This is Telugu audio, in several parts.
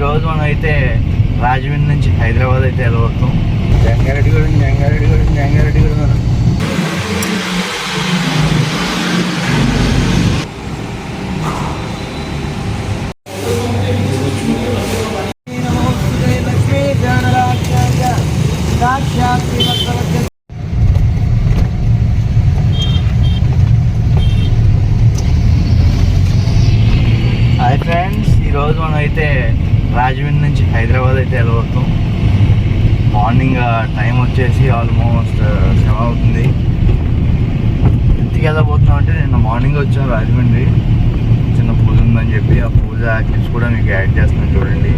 ఈరోజు మనం అయితే రాజమండ్రి నుంచి హైదరాబాద్ అయితే వెళ్ళబోతాం. జంగారెడ్డిగూడెం. హాయ్ ఫ్రెండ్స్, ఈరోజు మనం అయితే రాజమండ్రి నుంచి హైదరాబాద్ అయితే వెళ్ళబోతాం. మార్నింగ్ టైం వచ్చేసి ఆల్మోస్ట్ 7 అవుతుంది. ఇంటికి వెళ్ళబోతున్నాం అంటే నిన్న మార్నింగ్ వచ్చాం రాజమండ్రి. చిన్న పూజ ఉందని చెప్పి ఆ పూజ క్లిప్స్ కూడా మీకు యాడ్ చేస్తున్నాను, చూడండి.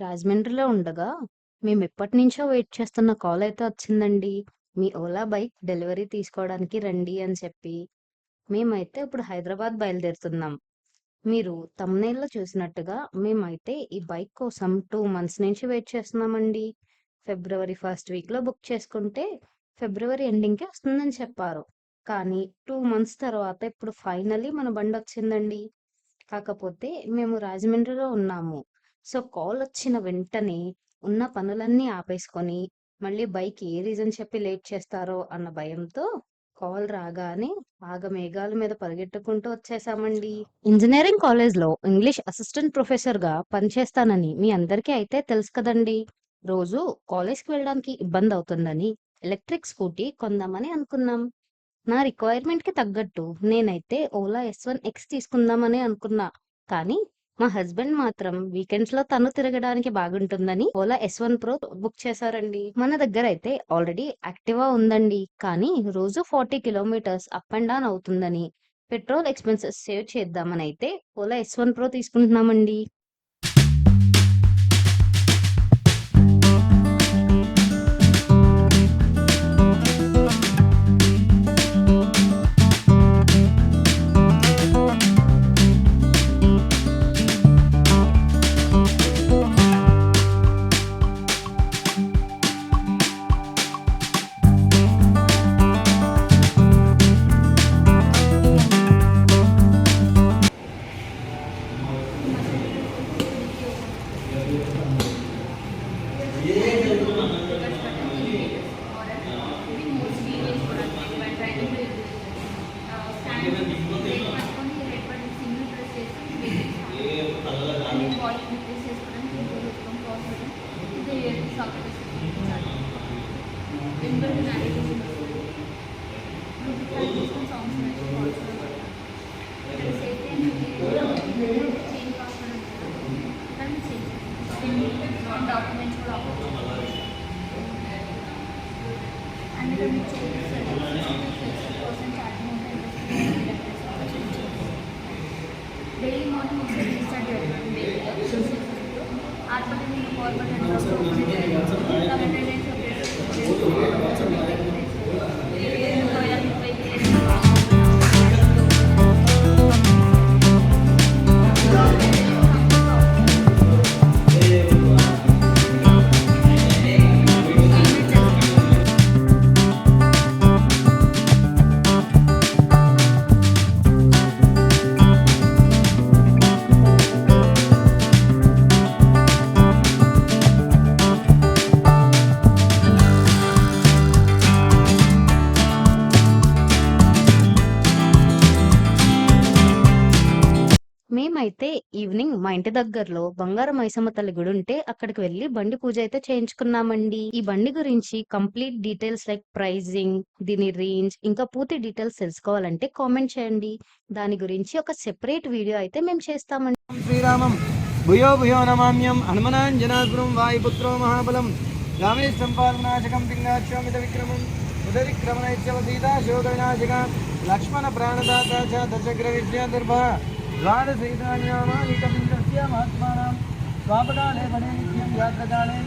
రాజమండ్రిలో ఉండగా మేము ఎప్పటి నుంచో వెయిట్ చేస్తున్న కాల్ అయితే వచ్చిందండి. మీ ఓలా బైక్ డెలివరీ తీసుకోవడానికి రండి అని చెప్పి. మేమైతే ఇప్పుడు హైదరాబాద్ బయలుదేరుతున్నాం. మీరు తమ్నైల్లో చూసినట్టుగా మేమైతే ఈ బైక్ కోసం 2 months నుంచి వెయిట్ చేస్తున్నామండి. ఫిబ్రవరి 1st వీక్లో బుక్ చేసుకుంటే ఫిబ్రవరి ఎండింగ్కి వస్తుందని చెప్పారు. కానీ 2 months తర్వాత ఇప్పుడు ఫైనల్లీ మన బండి వచ్చిందండి. కాకపోతే మేము రాజమండ్రిలో ఉన్నాము. సో కాల్ వచ్చిన వెంటనే ఉన్న పనులన్నీ ఆపేసుకొని మళ్ళీ బైక్ ఏ రీజన్ చెప్పి లేట్ చేస్తారో అన్న భయంతో కాల్ రాగానే ఆగమేఘాల మీద పరిగెట్టుకుంటూ వచ్చేసామండి. ఇంజనీరింగ్ కాలేజ్లో ఇంగ్లీష్ అసిస్టెంట్ ప్రొఫెసర్గా పనిచేస్తానని మీ అందరికీ అయితే తెలుసు కదండి. రోజు కాలేజ్కి వెళ్ళడానికి ఇబ్బంది అవుతుందని ఎలక్ట్రిక్ స్కూటీ కొందామని అనుకున్నాం. నా రిక్వైర్మెంట్కి తగ్గట్టు నేనైతే ఓలా S1X తీసుకుందామని అనుకున్నా. కానీ మా హస్బెండ్ మాత్రం వీకెండ్స్ లో తను తిరగడానికి బాగుంటుందని ఓలా S1 Pro బుక్ చేశారండి. మన దగ్గర అయితే ఆల్రెడీ యాక్టివా ఉందండి. కానీ రోజు 40 kilometers అప్ అండ్ డౌన్ అవుతుందని పెట్రోల్ ఎక్స్పెన్సెస్ సేవ్ చేద్దామని అయితే ఓలా S1 Pro తీసుకుంటున్నామండి. documents కూడా and ఇక్కడ మీకు 60% ఛార్జింగ్ మేమైతే ఈవినింగ్ మా ఇంటి దగ్గరలో బంగారు మైసమ్మ తల్లి గుడి ఉంటే అక్కడికి వెళ్లి బండి పూజ అయితే చేయించుకున్నామండి. ఈ బండి గురించి కంప్లీట్ డీటెయిల్స్ లైక్ ప్రైజింగ్, దీని రేంజ్ ఇంకా పూర్తి డీటెయిల్స్ తెలుసుకోవాలంటే కామెంట్ చేయండి. దాని గురించి ఒక సెపరేట్ వీడియో అయితే మేము చేస్తామండి. శ్రీరామం భూయో భూయో నమామ్యం హనుమనాంజనాగ్రం వాయుపుత్రో మహాబలం రామే సంపాదనాశకం పింగాక్షోమిత విక్రమం ఉదవిక్రమణైత్యవ సీతా శోధనాశక లక్ష్మణ ప్రాణదాత చ దశగ్ర విజయ దుర్భ ద్వాదశైతాన్యామాలికపిণ্ডస్య మహాత్మానాం స్వాపకాలే పడే నిత్యం యాత్రకాలే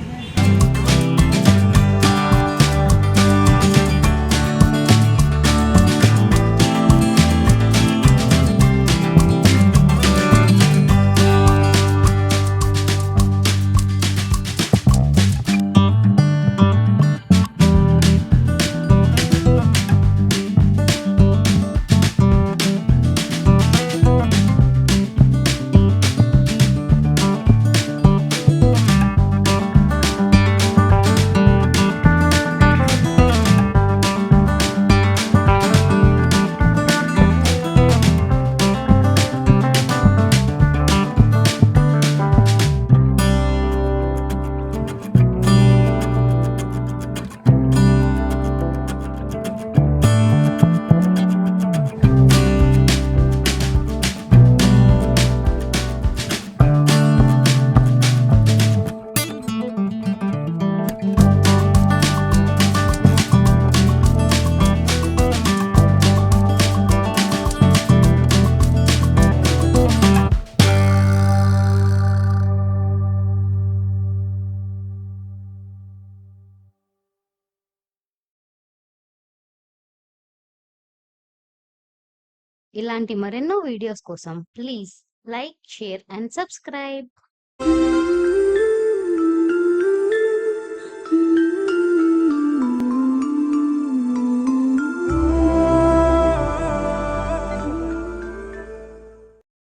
ఇలాంటి మరెన్నో వీడియోస్ కోసం please like, share and subscribe.